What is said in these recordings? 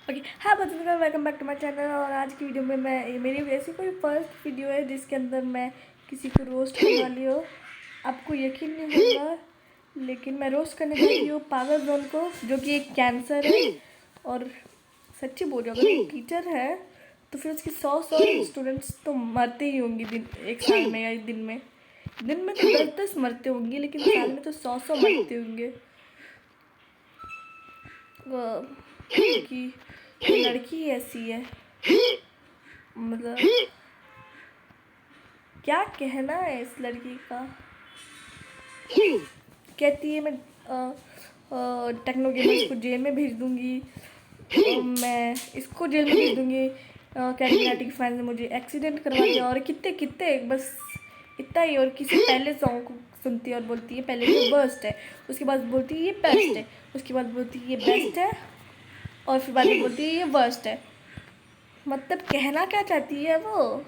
Okay हाँ बच्चों, welcome back to my channel. और आज की वीडियो में मैं मेरी ऐसी कोई फर्स्ट वीडियो है जिसके अंदर मैं किसी को रोस्ट करने वाली हूँ। आपको यकीन नहीं होगा, लेकिन मैं रोस्ट करने जा रही हूँ पागल जोन को, जो कि एक कैंसर है। और सच्ची बोल रही हूँ, अगर वो टीचर है तो फिर उसकी 100 स्टूडेंट्स तो मरते ही होंगी एक साल में या दिन में तो 10 मरते होंगे, लेकिन साल में तो 100 मरते होंगे। कि ये लड़की ऐसी है, मतलब क्या कहना है इस लड़की का। कहती है मैं टेक्नो गेमर्स को जेल में भेज दूंगी, मैं इसको जेल में भेज दूंगी, कैरिनाटी के फैन ने मुझे एक्सीडेंट करवा दिया, और कितने कितने बस इतना ही। और किसी पहले सॉन्ग को सुनती है और बोलती है पहले ये वर्स्ट है, उसके बाद बोलती है ये बेस्ट है, उसके बाद बोलती है ये बेस्ट है, और फिर बाद में बोलती है ये वर्स्ट है। मतलब कहना क्या चाहती है वो?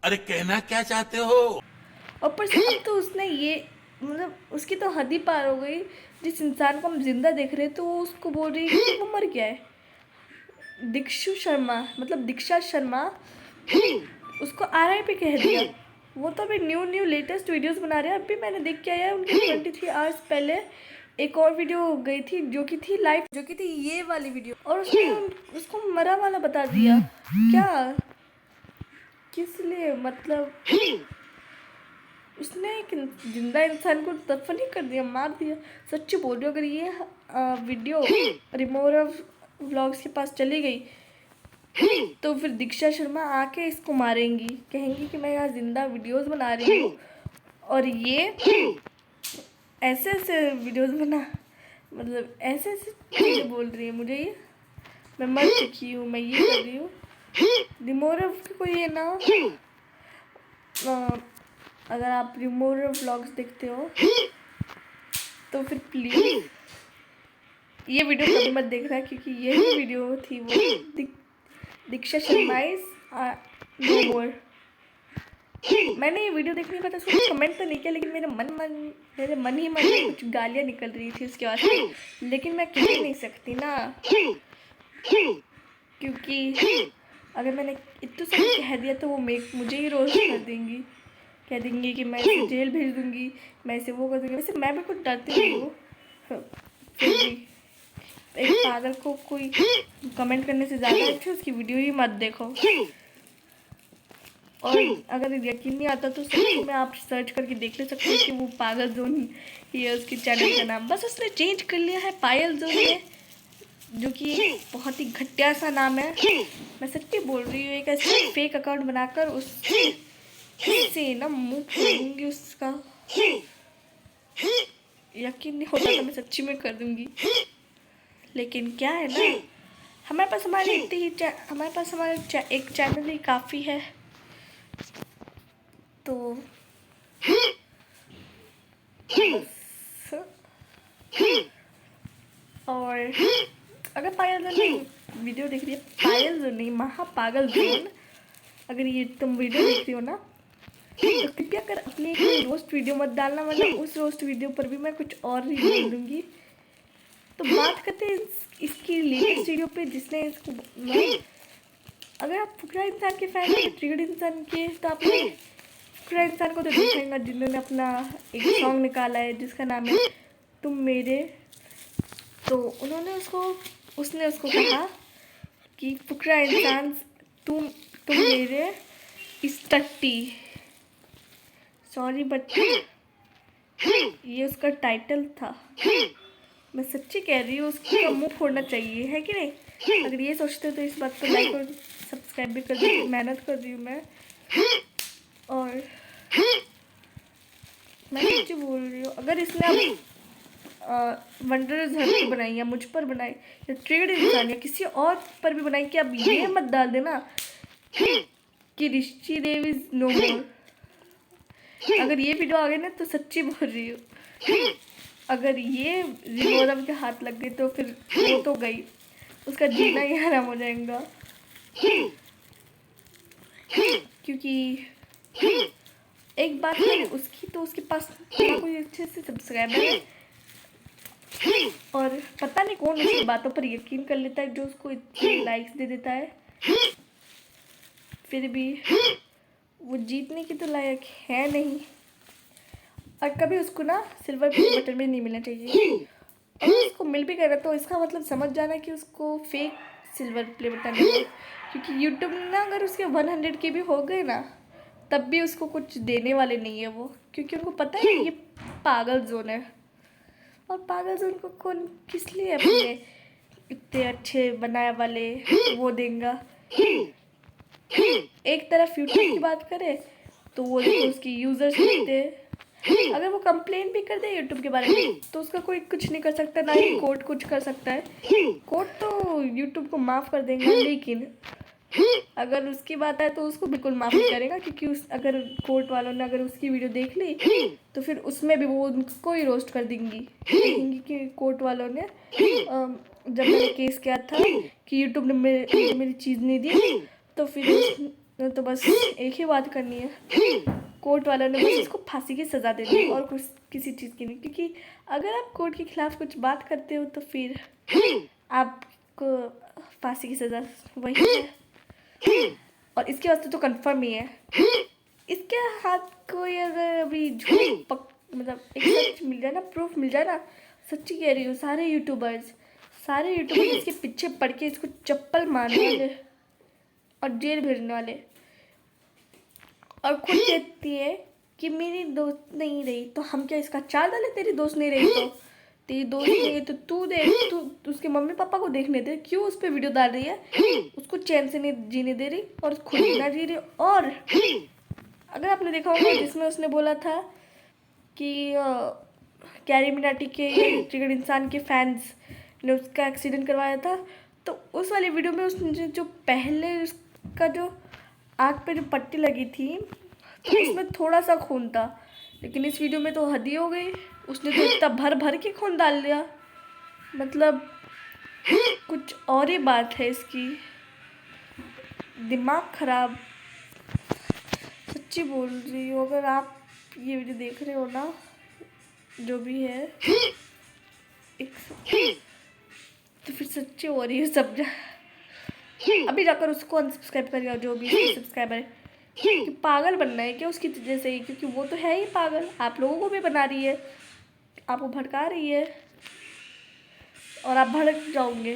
अरे कहना क्या चाहते हो? और पर अब तो उसने ये, मतलब उसकी तो हद ही पार हो गई। जिस इंसान को हम जिंदा देख रहे हैं तो वो उसको बोल रही है कि वो मर गया है। दीक्षा शर्मा उसको RIP कह दिया। वो तो अभी न्यू लेटेस्ट वीडियोस बना रहे हैं। अभी मैंने देख के आया उनकी 23 आवर्स पहले एक और वीडियो गई थी, जो कि थी लाइव, जो कि थी ये वाली वीडियो, और उसने उसको मरा वाला बता दिया। क्या, किस लिए? मतलब उसने एक जिंदा इंसान को दफन ही कर दिया, मार दिया। सच्ची बोल रही हूँ, अगर ये वीडियो रिमोरा व्लॉग्स के पास चली गई तो फिर दीक्षा शर्मा आके इसको मारेंगी, कहेंगी कि मैं यहाँ जिंदा वीडियोस बना रही हूँ और ये ऐसे ऐसे वीडियोस बना, मतलब ऐसे ऐसे चीज़ें बोल रही है मुझे। ये मैं मर चुकी हूँ, मैं ये कर रही हूँ। रिमोरा को ये ना, अगर आप रिमोरा व्लॉग्स देखते हो तो फिर प्लीज़ ये वीडियो कभी मत देखना, क्योंकि यही वीडियो थी वो दीक्षा शर्मा इज नो मोर। मैंने ये वीडियो देखने के बाद उसको कमेंट तो नहीं किया, लेकिन मेरे मन ही मन में कुछ गालियाँ निकल रही थी उसके वास्ते, लेकिन मैं कह नहीं सकती ना, क्योंकि अगर मैंने इतना सब कह दिया तो वो मुझे ही रोस्ट कर देंगी, कह देंगी कि मैं इसे जेल भेज दूंगी, मैं इसे वो कर दूंगी। वैसे मैं भी कुछ डरती नहीं हूँ, फिर भी एक पागल को कोई कमेंट करने से ज़्यादा अच्छा उसकी वीडियो ही मत देखो। और अगर यकीन नहीं आता तो सच में आप सर्च करके देख ले सकते हो कि वो पागल जोन ही है उसकी चैनल का नाम। बस उसने चेंज कर लिया है पायल जोन में, जो कि बहुत ही घटिया सा नाम है। मैं सच्ची बोल रही हूँ, एक ऐसे फेक अकाउंट बनाकर उससे ना मुंह फोड़ूंगी उसका। यकीन नहीं होता तो मैं सच्ची में कर दूंगी, लेकिन क्या है ना, हमारे पास हमारे एक चैनल ही काफ़ी है। तो बस, और अगर पायल जोन वीडियो देख रही है, पायल जोन नहीं, महापागल जोन, अगर ये तुम वीडियो देख रही हो ना, तो कृपया कर अपनी एक रोस्ट वीडियो मत डालना, वरना उस रोस्ट वीडियो पर भी मैं कुछ और ही बोल दूंगी। तो बात करते हैं इसकी लेटेस्ट वीडियो पे, जिसने इसको अगर आप फुकरा इंसान के फैन हैं, ट्रिगर्ड इंसान के, तो आपने फुकरा इंसान को तो देखा होगा, जिन्होंने अपना एक सॉन्ग निकाला है जिसका नाम है तुम मेरे। तो उसने उसको कहा कि फुकरा इंसान तुम मेरे इस टट्टी, सॉरी बट ये उसका टाइटल था। मैं सच्ची कह रही हूँ, उसका मुंह फोड़ना चाहिए, है कि नहीं? अगर ये सोचते हो तो इस बात को लाइक और सब्सक्राइब भी कर दीजिए, मेहनत कर रही हूँ मैं। और मैं सच्ची बोल रही हूँ, अगर इसने अब वंडरस धरती बनाई या मुझ पर बनाई या ट्रेड इंसान या किसी और पर भी बनाई, कि अब ये मत डाल देना कि ऋषि देव इज नो मोर। अगर ये वीडियो आ गई ना तो सच्ची बोल रही हूँ, अगर ये रिमोरम के हाथ लग गई तो फिर वो तो गई, उसका जीना ही हराम हो जाएगा। क्योंकि एक बात है उसकी, तो उसके पास ना कोई अच्छे से सब्सक्राइबर है और पता नहीं कौन उसकी बातों पर यकीन कर लेता है जो उसको इतने लाइक्स दे देता है, फिर भी वो जीतने की तो लायक है नहीं। और कभी उसको ना सिल्वर प्ले बटन भी नहीं मिलना चाहिए। अगर उसको मिल भी गया तो इसका मतलब समझ जाना कि उसको फेक सिल्वर प्ले बटन है, क्योंकि यूट्यूब ना अगर उसके 100 के भी हो गए ना तब भी उसको कुछ देने वाले नहीं है वो, क्योंकि उनको पता है ये पागल जोन है। और पागल जोन को कौन किस लिए अपने इतने अच्छे बनाए वाले वो देंगे। एक तरफ यूट्यूब की बात करें तो वो देखो उसकी यूजर्स देखते हैं, अगर वो कंप्लेन भी कर दे यूट्यूब के बारे में तो उसका कोई कुछ नहीं कर सकता, ना ही कोर्ट कुछ कर सकता है। कोर्ट तो यूट्यूब को माफ़ कर देंगे, लेकिन अगर उसकी बात आए तो उसको बिल्कुल माफ़ नहीं करेगा, क्योंकि अगर कोर्ट वालों ने अगर उसकी वीडियो देख ली तो फिर उसमें भी वो उनको ही रोस्ट कर देंगी कि कोर्ट वालों ने जब मैंने केस किया था कि यूट्यूब ने मेरी चीज़ नहीं दी, तो फिर तो बस एक ही बात करनी है, कोर्ट वालों ने बस इसको फांसी की सज़ा दे दी और कुछ किसी चीज़ की नहीं। क्योंकि अगर आप कोर्ट के खिलाफ कुछ बात करते हो तो फिर आपको फांसी की सज़ा वही है, और इसके वास्ते तो कंफर्म ही है। इसके हाथ कोई अगर अभी झूठ मतलब एक सच मिल जाए ना, प्रूफ मिल जाए ना, सच्ची कह रही हूँ, सारे यूट्यूबर्स इसके पीछे पड़ के इसको चप्पल मारने वाले और जेल भेजने वाले। और खुद कहती है कि मेरी दोस्त नहीं रही तो हम क्या इसका चाल डाले, तेरी दोस्त नहीं रही तो तेरी दोस्त नहीं रही तो तू देख, तू उसके मम्मी पापा को देखने दे, क्यों उस पर वीडियो डाल रही है, उसको चैन से नहीं जीने दे रही और खुद ना जी रही। और अगर आपने देखा होगा जिसमें उसने बोला था कि कैरी मिनाटी के ट्रिगर्ड इंसान के फैंस ने उसका एक्सीडेंट करवाया था, तो उस वाली वीडियो में उसने जो पहले उसका जो आँख पे जो पट्टी लगी थी तो उसमें थोड़ा सा खून था, लेकिन इस वीडियो में तो हद ही हो गई, उसने तो इतना भर भर के खून डाल दिया। मतलब कुछ और ही बात है इसकी, दिमाग खराब, सच्ची बोल रही हूँ। अगर आप ये वीडियो देख रहे हो ना, जो भी है तो फिर सच्ची हो रही है सब अभी जाकर उसको अनसब्सक्राइब करिए, जो भी सब्सक्राइबर है। कि पागल बनना है क्या उसकी जैसे ही, क्योंकि वो तो है ही पागल, आप लोगों को भी बना रही है, आपको भड़का रही है और आप भड़क जाओगे।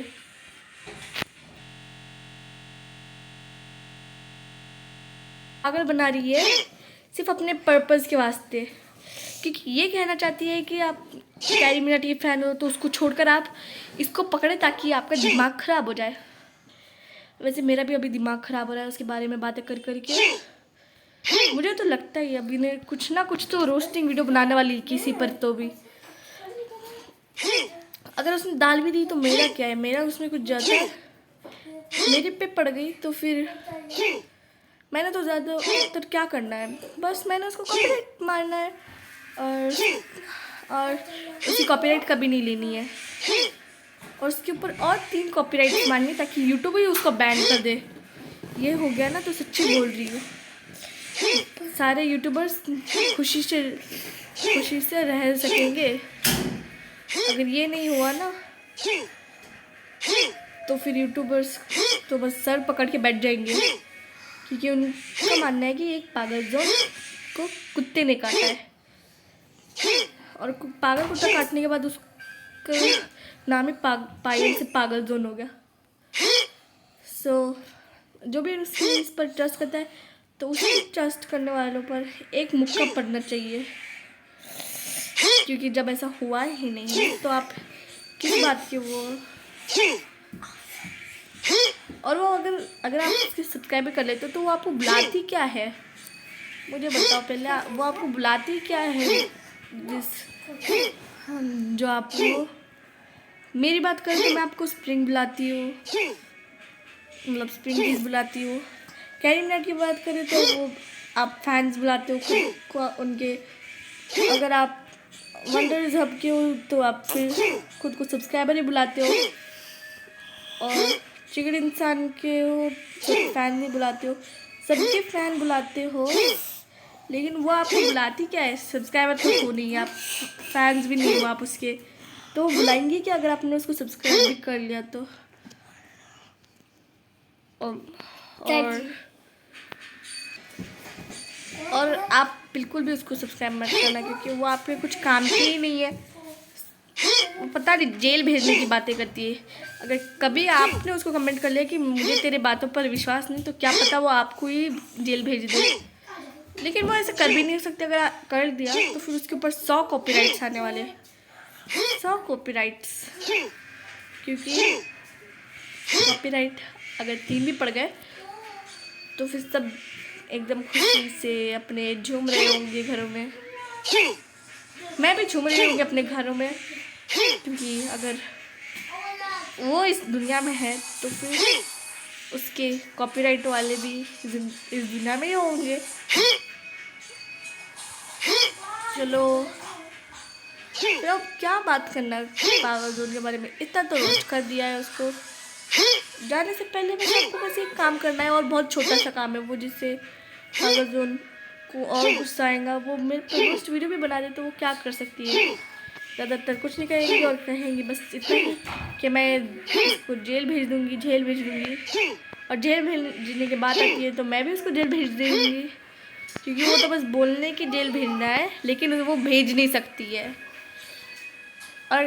पागल बना रही है सिर्फ अपने पर्पस के वास्ते, क्योंकि ये कहना चाहती है कि आप कैरी मिनाटी के फैन हो तो उसको छोड़कर आप इसको पकड़े ताकि आपका दिमाग खराब हो जाए। वैसे मेरा भी अभी दिमाग खराब हो रहा है उसके बारे में बातें कर करके। मुझे तो लगता है अभी ने कुछ ना कुछ तो रोस्टिंग वीडियो बनाने वाली किसी पर, तो भी अगर उसने दाल भी दी तो मेरा क्या है, मेरा उसमें कुछ जाता है, मेरे पे पड़ गई तो फिर मैंने तो ज़्यादा तो क्या करना है, बस मैंने उसको कॉपीराइट मारना है और उसकी कॉपीराइट कभी नहीं लेनी है, और उसके ऊपर और 3 कॉपीराइट मारनी ताकि यूट्यूब ही उसको बैन कर दे। ये हो गया ना तो सच्ची बोल रही हूँ, सारे यूट्यूबर्स खुशी से रह सकेंगे। अगर ये नहीं हुआ ना तो फिर यूट्यूबर्स तो बस सर पकड़ के बैठ जाएंगे, क्योंकि उनका मानना है कि एक पागल जोन को कुत्ते ने काटा है, और पागल कुत्ता काटने के बाद उसका नाम ही पायल से पागल जोन हो गया। जो भी इस पर ट्रस्ट करता है तो उसे ट्रस्ट करने वालों पर एक मुक्का पड़ना चाहिए, क्योंकि जब ऐसा हुआ ही नहीं है तो आप किस बात के वो। और वो अगर आप उसके सब्सक्राइबर कर लेते हो तो वो आपको बुलाती क्या है, मुझे बताओ पहले, वो आपको बुलाती क्या है जो आपको। मेरी बात करें तो मैं आपको स्प्रिंग बुलाती हूँ, मतलब स्प्रिंग चीज बुलाती हूँ। कैरी मिनाटी की बात करें तो वो आप फैंस बुलाते हो खुद को उनके, अगर आप वंडर्स हब के हो तो आप फिर खुद को सब्सक्राइबर ही बुलाते हो, और चिकन इंसान के हो तो फैन नहीं बुलाते हो, सबके फैन बुलाते हो, लेकिन वो आपको बुलाती क्या है, सब्सक्राइबर तो हो नहीं, आप फैंस भी नहीं हो आप उसके, तो वो बुलाएंगे कि अगर आपने उसको सब्सक्राइब भी कर लिया तो। और आप बिल्कुल भी उसको सब्सक्राइब मत करना, क्योंकि वो आपके कुछ काम की ही नहीं है। वो पता नहीं जेल भेजने की बातें करती है। अगर कभी आपने उसको कमेंट कर लिया कि मुझे तेरे बातों पर विश्वास नहीं, तो क्या पता वो आपको ही जेल भेज दे। लेकिन वो ऐसे कर भी नहीं सकते। अगर कर दिया तो फिर उसके ऊपर 100 कॉपीराइट्स आने वाले, 100 कॉपीराइट्स। क्योंकि कॉपीराइट अगर 3 भी पड़ गए तो फिर सब एकदम खुशी से अपने झूम रहे होंगे घरों में। मैं भी झूम रही होंगी अपने घरों में, क्योंकि अगर वो इस दुनिया में है तो फिर उसके कॉपीराइट वाले भी इस दुनिया में ही होंगे। चलो तो अब क्या बात करना पागल जोन के बारे में। इतना तो रोस्ट कर दिया है उसको। जाने से पहले बस आपको बस एक काम करना है, और बहुत छोटा सा काम है वो, जिससे पागल जोन को और गुस्सा आएगा। वो मेरे पर रोस्ट वीडियो भी बना दे तो वो क्या कर सकती है, ज़्यादातर कुछ नहीं कहेंगी। और कहेंगी बस इतना ही कि मैं इसको जेल भेज दूँगी, जेल भेज दूँगी। और जेल भेजने की बात आती है तो मैं भी उसको जेल भेज दूँगी, क्योंकि वो तो बस बोलने की जेल भेजना है, लेकिन वो भेज नहीं सकती है। और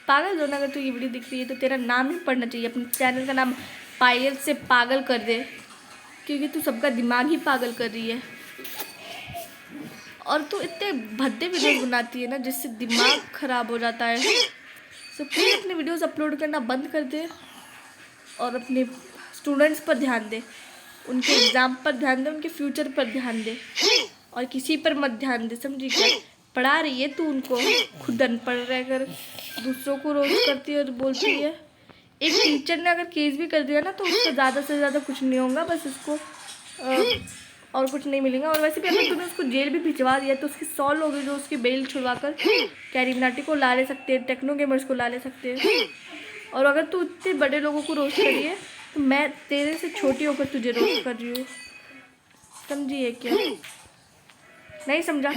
पागल जोन, अगर तू ये वीडियो दिख रही है तो तेरा नाम ही पढ़ना चाहिए। अपने चैनल का नाम पायल से पागल कर दे, क्योंकि तू सबका दिमाग ही पागल कर रही है। और तू इतने भद्दे वीडियोस बनाती है ना, जिससे दिमाग खराब हो जाता है। सो प्लीज़ अपने वीडियोस अपलोड करना बंद कर दे और अपने स्टूडेंट्स पर ध्यान दे, उनके एग्ज़ाम पर ध्यान दे, उनके फ्यूचर पर ध्यान दे, और किसी पर मत ध्यान दे, समझी क्या। पढ़ा रही है तू उनको, खुद अनपढ़ रहकर दूसरों को रोस्ट करती है और बोलती है। एक टीचर ने अगर केस भी कर दिया ना तो उसको ज़्यादा से ज़्यादा कुछ नहीं होगा, बस उसको और कुछ नहीं मिलेगा। और वैसे भी अगर तूने उसको जेल भी भिजवा दिया तो उसके 100 लोग हैं जो उसकी बेल छुड़वा कर कैरी मिनाटी को ला ले सकते हैं, टेक्नो गेमर्स को ला ले सकते हैं। और अगर तू इतने बड़े लोगों को रोस्ट करी है तो मैं तेरे से छोटी होकर तुझे रोस्ट कर रही हूँ, समझी है क्या। नहीं समझा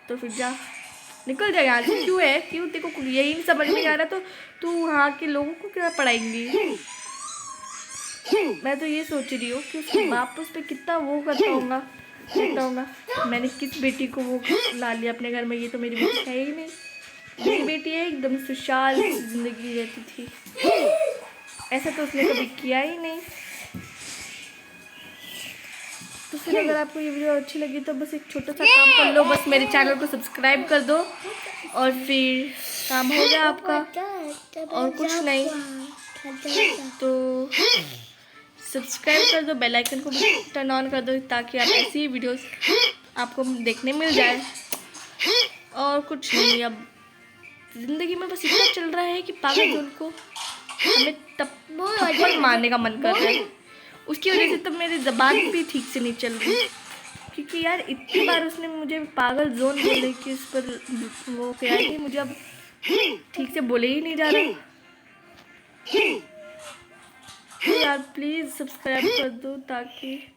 तो फिर जा, निकल जा यहाँ से। क्यों है, क्यों तेरे को यही नहीं समझ में आ रहा तो तू वहाँ के लोगों को क्या पढ़ाएंगी। मैं तो ये सोच रही हूँ कि उसके बाप उस पर कितना वो करता होगा। मैंने किस बेटी को वो ला लिया अपने घर में, ये तो मेरी बेटी है ही नहीं। मेरी बेटी है एकदम सुशाल जिंदगी रहती थी, ऐसा तो उसने कभी किया ही नहीं। तो फिर अगर आपको ये वीडियो अच्छी लगी तो बस एक छोटा सा काम कर लो, बस मेरे चैनल को सब्सक्राइब कर दो और फिर काम हो गया आपका, और कुछ नहीं। तो सब्सक्राइब कर दो, बेल आइकन को भी टर्न ऑन कर दो, ताकि आप ऐसी वीडियोस आपको देखने मिल जाए। और कुछ नहीं, अब ज़िंदगी में बस इतना चल रहा है कि पागल जोन को हमें थप्पड़ मारने का मन कर रहा है। उसकी वजह से तो मेरी ज़बान भी ठीक से नहीं चल रही, क्योंकि यार इतनी बार उसने मुझे पागल जोन बोले कि उस पर वो क्या है कि मुझे अब ठीक से बोले ही नहीं जा रहा। तो यार प्लीज़ सब्सक्राइब कर दो ताकि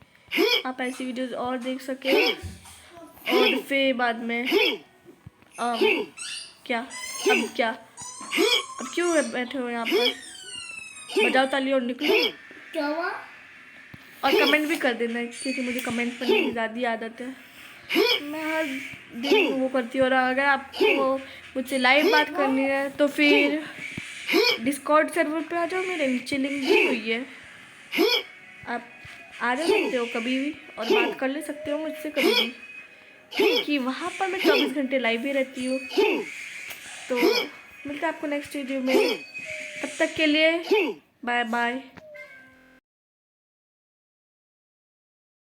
आप ऐसी वीडियोस और देख सकें। और फिर बाद में क्या अब क्यों बैठे हो यहाँ पर, बजाओ ताली और निकलो। और कमेंट भी कर देना, क्योंकि मुझे कमेंट करने की ज़्यादा आदत है। मैं हर दिन वो करती हूँ। और अगर आपको मुझसे लाइव बात करनी है तो फिर डिस्कॉर्ड सर्वर पे आ जाओ, मेरे नीचे लिंक दी हुई है, आप आ जा सकते हो कभी भी और बात कर ले सकते हो मुझसे कभी भी, क्योंकि वहाँ पर मैं 24 घंटे लाइव ही रहती हूँ। तो मिलते हैं आपको नेक्स्ट वीडियो में, तब तक के लिए बाय बाय।